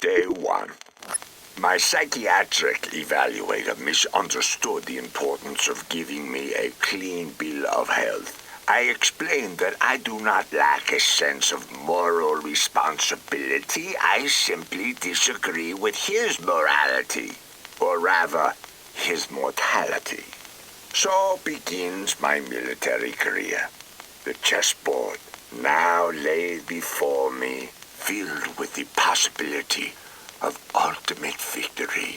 Day 1. My psychiatric evaluator misunderstood the importance of giving me a clean bill of health. I explained that I do not lack a sense of moral responsibility. I simply disagree with his morality, or rather, his mortality. So begins my military career. The chessboard now lay before me, filled with the possibility of ultimate victory.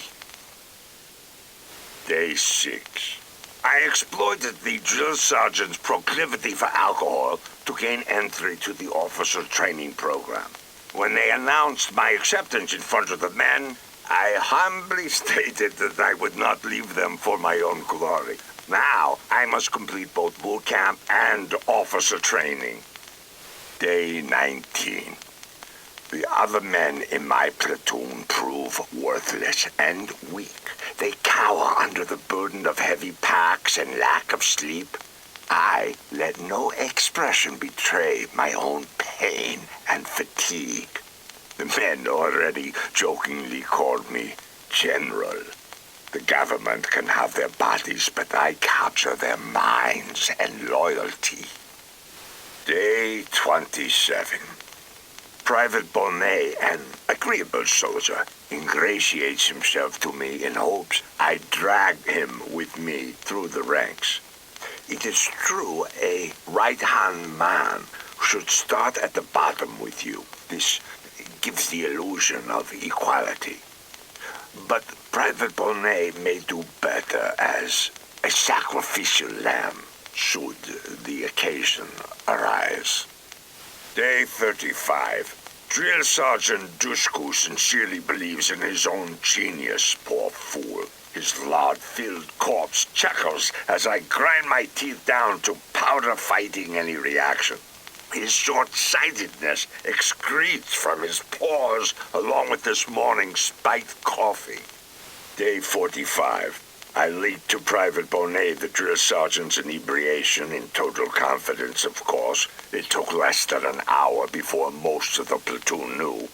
Day 6. I exploited the drill sergeant's proclivity for alcohol to gain entry to the officer training program. When they announced my acceptance in front of the men, I humbly stated that I would not leave them for my own glory. Now, I must complete both boot camp and officer training. Day 19. The other men in my platoon prove worthless and weak. They cower under the burden of heavy packs and lack of sleep. I let no expression betray my own pain and fatigue. The men already jokingly called me General. The government can have their bodies, but I capture their minds and loyalty. Day 27. Private Bonnet, an agreeable soldier, ingratiates himself to me in hopes I drag him with me through the ranks. It is true a right-hand man should start at the bottom with you. This gives the illusion of equality. But Private Bonnet may do better as a sacrificial lamb, should the occasion arise. Day 35. Drill Sergeant Dushku sincerely believes in his own genius, poor fool. His lard-filled corpse chuckles as I grind my teeth down to powder fighting any reaction. His short-sightedness excretes from his pores along with this morning's spiked coffee. Day 45. I lead to Private Bonnet, the drill sergeant's inebriation, in total confidence, of course. It took less than an hour before most of the platoon knew.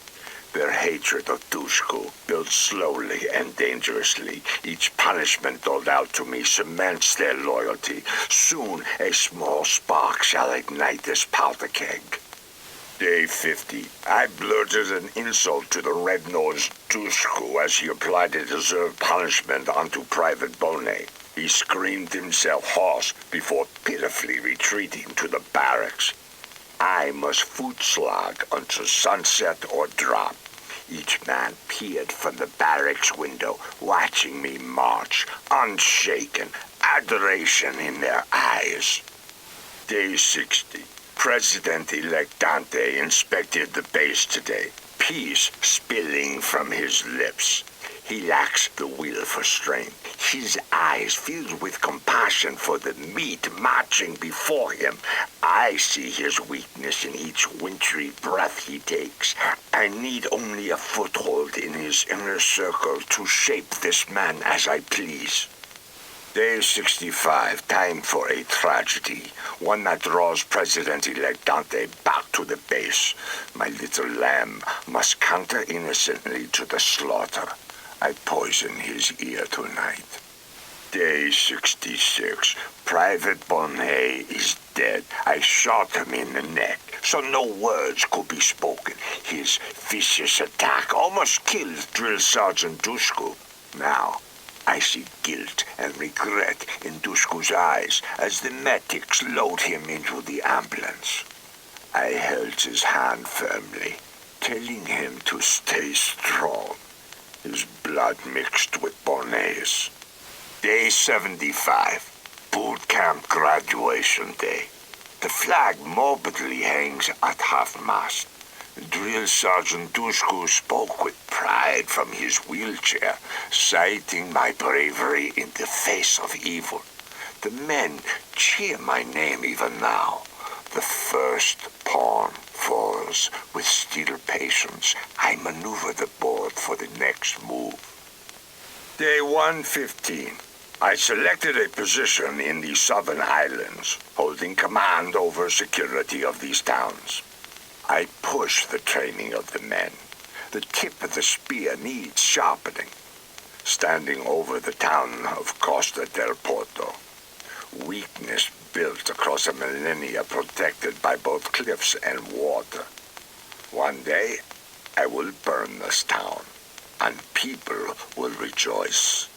Their hatred of Dushku built slowly and dangerously. Each punishment doled out to me cements their loyalty. Soon a small spark shall ignite this powder keg. Day 50. I blurted an insult to the red-nosed Dushku as he applied a deserved punishment onto Private Bonnet. He screamed himself hoarse before pitifully retreating to the barracks. I must foot slog until sunset or drop. Each man peered from the barracks window, watching me march, unshaken, adoration in their eyes. Day 60. President-elect Dante inspected the base today, peace spilling from his lips. He lacks the will for strength. His eyes filled with compassion for the meat marching before him. I see his weakness in each wintry breath he takes. I need only a foothold in his inner circle to shape this man as I please. Day 65, time for a tragedy, one that draws President-elect Dante back to the base. My little lamb must canter innocently to the slaughter. I poison his ear tonight. Day 66, Private Bonnet is dead. I shot him in the neck, so no words could be spoken. His vicious attack almost killed Drill Sergeant Dushku. Now, I see guilt and regret in Dushku's eyes as the medics load him into the ambulance. I held his hand firmly, telling him to stay strong. His blood mixed with Bonnet's. Day 75, boot camp graduation day. The flag morbidly hangs at half-mast. Drill Sergeant Dushku spoke with pride from his wheelchair, citing my bravery in the face of evil. The men cheer my name even now. The first pawn falls with still patience. I maneuver the board for the next move. Day 115. I selected a position in the Southern Islands, holding command over security of these towns. I push the training of the men. The tip of the spear needs sharpening. Standing over the town of Costa del Porto. Weakness built across a millennia protected by both cliffs and water. One day, I will burn this town, and people will rejoice.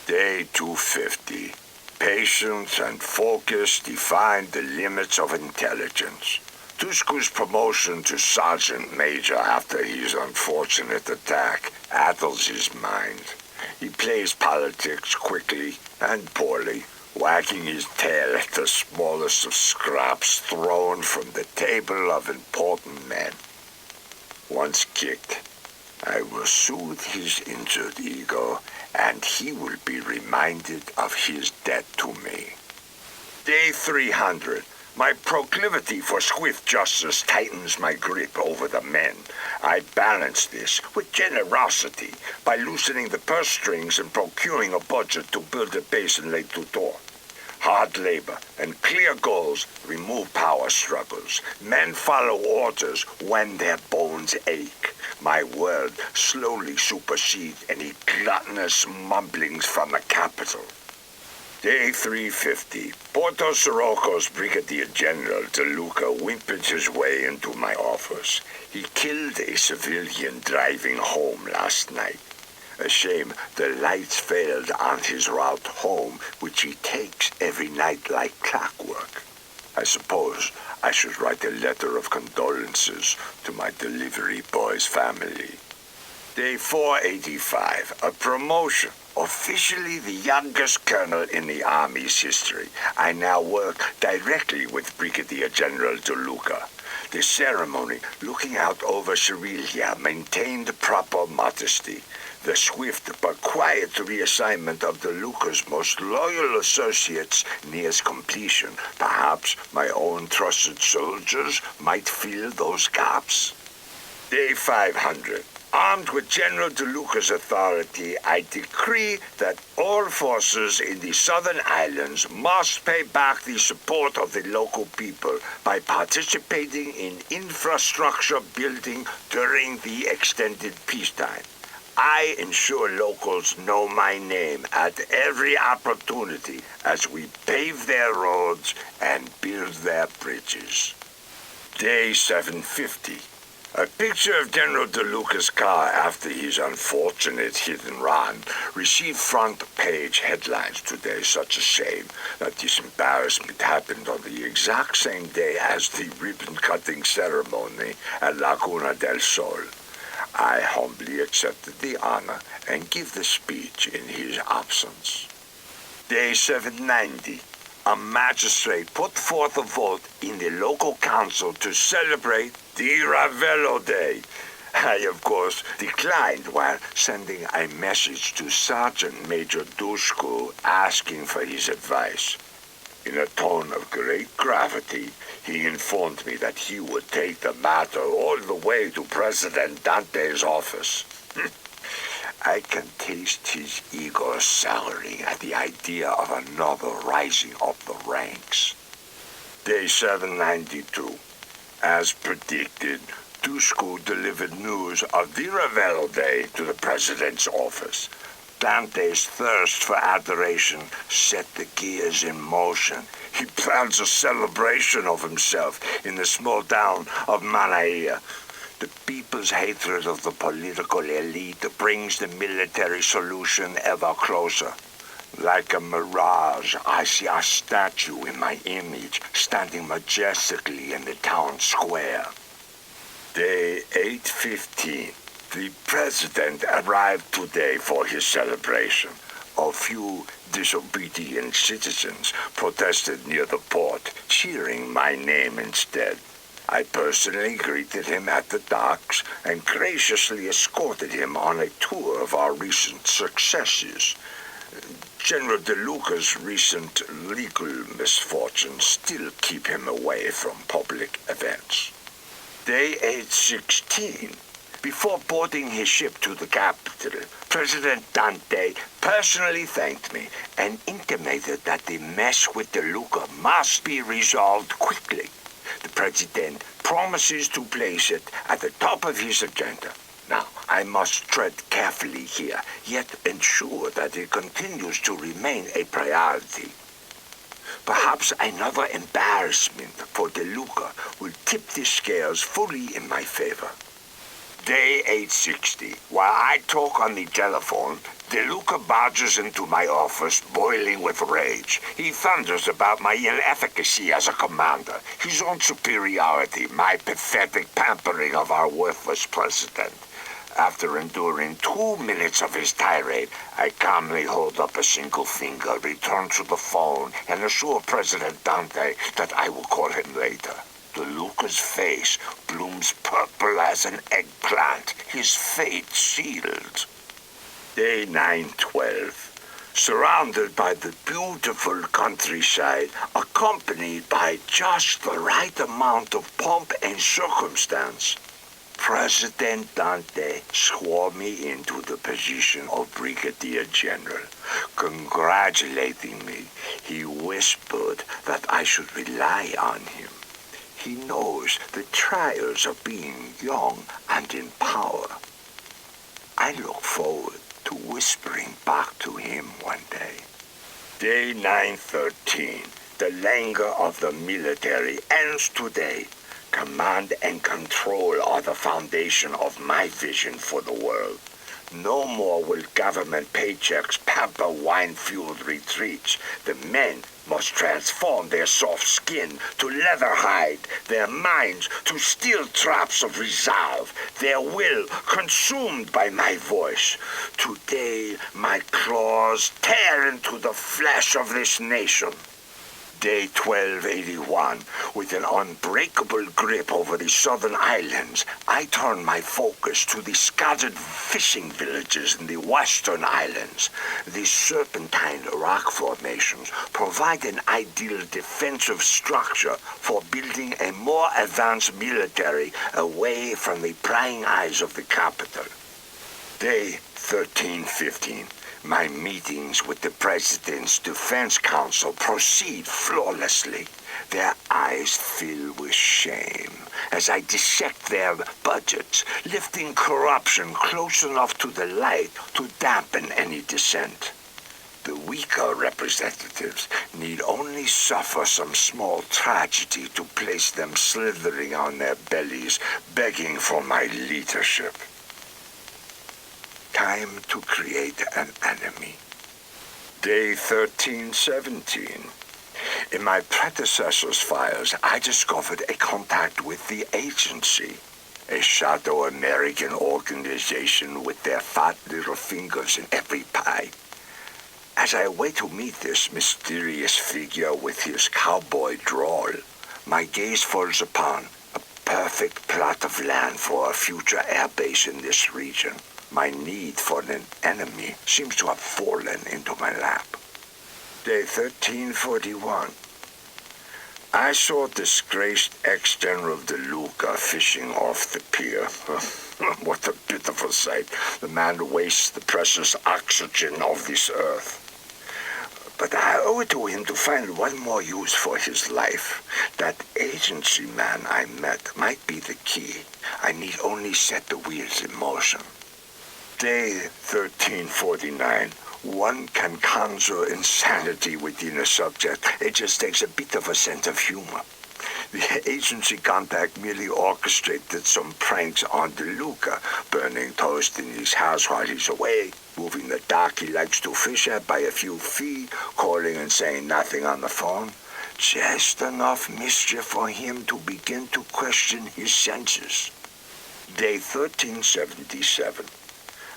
Day 250. Patience and focus define the limits of intelligence. Tusku's promotion to Sergeant Major after his unfortunate attack addles his mind. He plays politics quickly and poorly, wagging his tail at the smallest of scraps thrown from the table of important men. Once kicked, I will soothe his injured ego, and he will be reminded of his debt to me. Day 300. My proclivity for swift justice tightens my grip over the men. I balance this with generosity by loosening the purse strings and procuring a budget to build a base in Lake Tutor. Hard labor and clear goals remove power struggles. Men follow orders when their bones ache. My word slowly supersedes any gluttonous mumblings from the capital. Day 350. Porto Sirocco's Brigadier General De Luca whimpered his way into my office. He killed a civilian driving home last night. A shame the lights failed on his route home, which he takes every night like clockwork. I suppose I should write a letter of condolences to my delivery boy's family. Day 485. A promotion. Officially the youngest colonel in the Army's history, I now work directly with Brigadier General De Luca. The ceremony, looking out over Sevilla, maintained proper modesty. The swift but quiet reassignment of De Luca's most loyal associates nears completion. Perhaps my own trusted soldiers might fill those gaps. Day 500. Armed with General De Luca's authority, I decree that all forces in the southern islands must pay back the support of the local people by participating in infrastructure building during the extended peacetime. I ensure locals know my name at every opportunity as we pave their roads and build their bridges. Day 750. A picture of General De Luca's car after his unfortunate hit and run received front-page headlines today. Such a shame that this embarrassment happened on the exact same day as the ribbon-cutting ceremony at Laguna del Sol. I humbly accepted the honor and give the speech in his absence. Day 790. A magistrate put forth a vote in the local council to celebrate Di-Ravello Day. I, of course, declined while sending a message to Sergeant Major Dushku asking for his advice. In a tone of great gravity, he informed me that he would take the matter all the way to President Dante's office. I can taste his ego souring at the idea of another rising up the ranks. Day 792. As predicted, Dushku delivered news of Di-Ravello Day to the president's office. Dante's thirst for adoration set the gears in motion. He plans a celebration of himself in the small town of Manaia. The people's hatred of the political elite brings the military solution ever closer. Like a mirage, I see a statue in my image standing majestically in the town square. Day 815. The president arrived today for his celebration. A few disobedient citizens protested near the port, cheering my name instead. I personally greeted him at the docks and graciously escorted him on a tour of our recent successes. General De Luca's recent legal misfortunes still keep him away from public events. Day 816. Before boarding his ship to the capital, President Dante personally thanked me and intimated that the mess with De Luca must be resolved quickly. The president promises to place it at the top of his agenda. Now, I must tread carefully here, yet ensure that it continues to remain a priority. Perhaps another embarrassment for DeLuca will tip the scales fully in my favor. Day 860. While I talk on the telephone, DeLuca barges into my office, boiling with rage. He thunders about my inefficacy as a commander, his own superiority, my pathetic pampering of our worthless president. After enduring 2 minutes of his tirade, I calmly hold up a single finger, return to the phone, and assure President Dante that I will call him later. DeLuca's face blooms purple as an eggplant, his fate sealed. Day 912. Surrounded by the beautiful countryside, accompanied by just the right amount of pomp and circumstance, President Dante swore me into the position of Brigadier General. Congratulating me, he whispered that I should rely on him. He knows the trials of being young and in power. I look forward to whispering back to him one day. Day 913. The languor of the military ends today. Command and control are the foundation of my vision for the world. No more will government paychecks pamper wine-fueled retreats. The men must transform their soft skin to leather hide, their minds to steel traps of resolve, their will consumed by my voice. Today my claws tear into the flesh of this nation. Day 1281, with an unbreakable grip over the southern islands, I turn my focus to the scattered fishing villages in the western islands. These serpentine rock formations provide an ideal defensive structure for building a more advanced military away from the prying eyes of the capital. Day 1315. My meetings with the President's Defense Council proceed flawlessly. Their eyes fill with shame as I dissect their budgets, lifting corruption close enough to the light to dampen any dissent. The weaker representatives need only suffer some small tragedy to place them slithering on their bellies, begging for my leadership. Time to create an enemy. Day 1317. In my predecessor's files, I discovered a contact with the agency, a shadow American organization with their fat little fingers in every pie. As I wait to meet this mysterious figure with his cowboy drawl, my gaze falls upon a perfect plot of land for a future airbase in this region. My need for an enemy seems to have fallen into my lap. Day 1341. I saw disgraced ex-General DeLuca fishing off the pier. What a pitiful sight. The man wastes the precious oxygen of this earth. But I owe it to him to find one more use for his life. That agency man I met might be the key. I need only set the wheels in motion. Day 1349. One can conjure insanity within a subject. It just takes a bit of a sense of humor. The agency contact merely orchestrated some pranks on DeLuca, burning toast in his house while he's away, moving the dock he likes to fish at by a few feet, calling and saying nothing on the phone. Just enough mischief for him to begin to question his senses. Day 1377.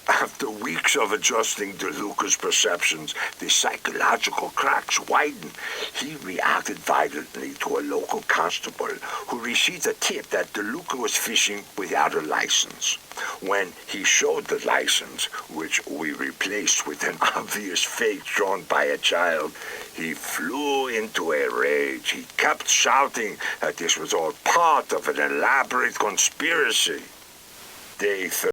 After weeks of adjusting DeLuca's perceptions, the psychological cracks widened. He reacted violently to a local constable who received a tip that DeLuca was fishing without a license. When he showed the license, which we replaced with an obvious fake drawn by a child, he flew into a rage. He kept shouting that this was all part of an elaborate conspiracy. Day